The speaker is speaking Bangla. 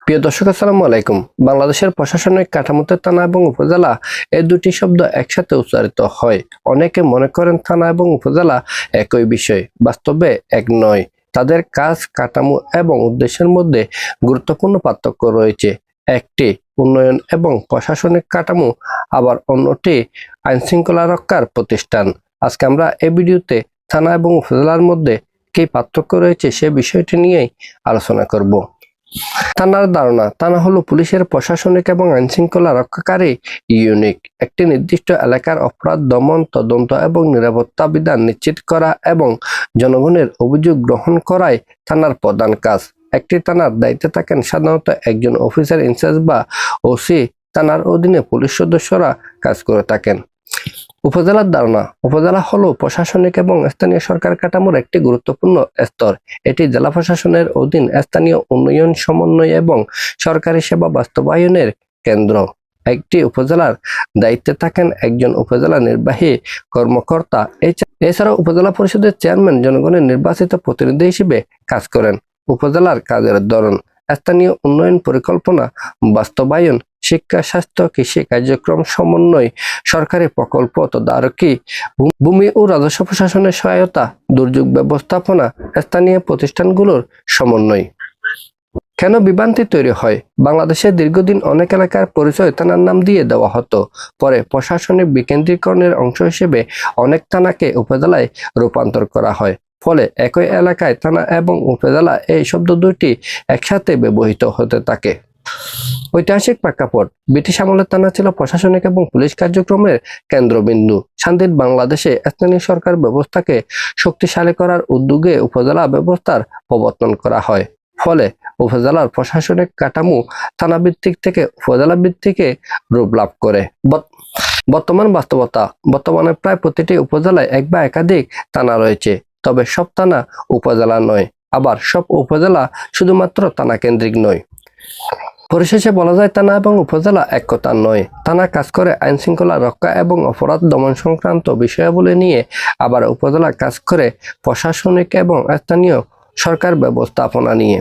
প্রিয় দর্শক, আসসালামু আলাইকুম। বাংলাদেশের প্রশাসনিক কাঠামোতে থানা এবং উপজেলা এই দুটি শব্দ একসাথে উচ্চারিত হয়। অনেকে মনে করেন থানা এবং উপজেলা একই বিষয়। বাস্তবে এক নয়। তাদের কাজ, কাঠামো এবং উদ্দেশ্যের মধ্যে গুরুত্বপূর্ণ পার্থক্য রয়েছে। একটি উন্নয়ন এবং প্রশাসনিক কাঠামো, আবার অন্যটি আইনশৃঙ্খলা রক্ষার প্রতিষ্ঠান। আজকে আমরা এই ভিডিওতে থানা এবং উপজেলার মধ্যে কি পার্থক্য রয়েছে সে বিষয়টি নিয়েই আলোচনা করব। থানার ধারণা: থানা হলো পুলিশের প্রশাসনিক এবং আইনশৃঙ্খলা রক্ষাকারী ইউনিট। একটি নির্দিষ্ট এলাকার অপরাধ দমন, তদন্ত এবং নিরাপত্তা বিধান নিশ্চিত করা এবং জনগণের অভিযোগ গ্রহণ করাই থানার প্রধান কাজ। একটি থানার দায়িত্বে থাকেন সাধারণত একজন অফিসার ইনচার্জ বা ওসি। থানার অধীনে পুলিশ সদস্যরা কাজ করে থাকেন। উপজেলার ধারণা: উপজেলা হলো প্রশাসনিক এবং স্থানীয় সরকার কাঠামোর একটি গুরুত্বপূর্ণ স্তর। এটি জেলা প্রশাসনের অধীন স্থানীয় উন্নয়ন, সমন্বয় এবং সরকারি সেবা বাস্তবায়নের কেন্দ্র। একটি উপজেলার দায়িত্বে থাকেন একজন উপজেলা নির্বাহী কর্মকর্তা। এছাড়া উপজেলা পরিষদের চেয়ারম্যান জনগণের নির্বাচিত প্রতিনিধি হিসেবে কাজ করেন। উপজেলার কাজের ধরন: স্থানীয় উন্নয়ন পরিকল্পনা বাস্তবায়ন, শিক্ষা, স্বাস্থ্য, কৃষি কার্যক্রম সমন্বয়, সরকারি প্রকল্প তদারকি, ভূমি ও রাজস্ব প্রশাসনের সহায়তা, দুর্যোগ ব্যবস্থাপনা, স্থানীয় প্রতিষ্ঠানগুলোর সমন্বয়। কেন বিভ্রান্তি তৈরি হয়? বাংলাদেশের দীর্ঘদিন অনেক এলাকার পরিচয় থানার নাম দিয়ে দেওয়া হতো। পরে প্রশাসনিক বিকেন্দ্রীকরণের অংশ হিসেবে অনেক থানাকে উপজেলায় রূপান্তর করা হয়। ফলে একই এলাকায় থানা এবং উপজেলা এই শব্দ দুটি একসাথে ব্যবহৃত হতে থাকে। ঐতিহাসিক প্রেক্ষাপট: ব্রিটিশ আমলের থানা ছিল প্রশাসনিক এবং পুলিশ কার্যক্রমের কেন্দ্রবিন্দু। স্বাধীন বাংলাদেশে স্থানীয় সরকার ব্যবস্থাকে শক্তিশালী করার উদ্যোগে উপজেলা ব্যবস্থার প্রবর্তন করা হয়। ফলে উপজেলার প্রশাসনিক কাঠামো থানা ভিত্তিক থেকে উপজেলা ভিত্তিকে রূপ লাভ করে। বর্তমান বাস্তবতা: বর্তমানে প্রায় প্রতিটি উপজেলায় এক বা একাধিক থানা রয়েছে। তবে সব থানা উপজেলা নয়, আবার সব উপজেলা শুধুমাত্র থানা কেন্দ্রিক নয়। পরিশেষে বলা যায়, থানা এবং উপজেলা এক কথা নয়। থানা কাজ করে আইন শৃঙ্খলা রক্ষা এবং অপরাধ দমন সংক্রান্ত বিষয়াবলী নিয়ে, আবার উপজেলা কাজ করে প্রশাসনিক এবং স্থানীয় সরকার ব্যবস্থাপনা নিয়ে।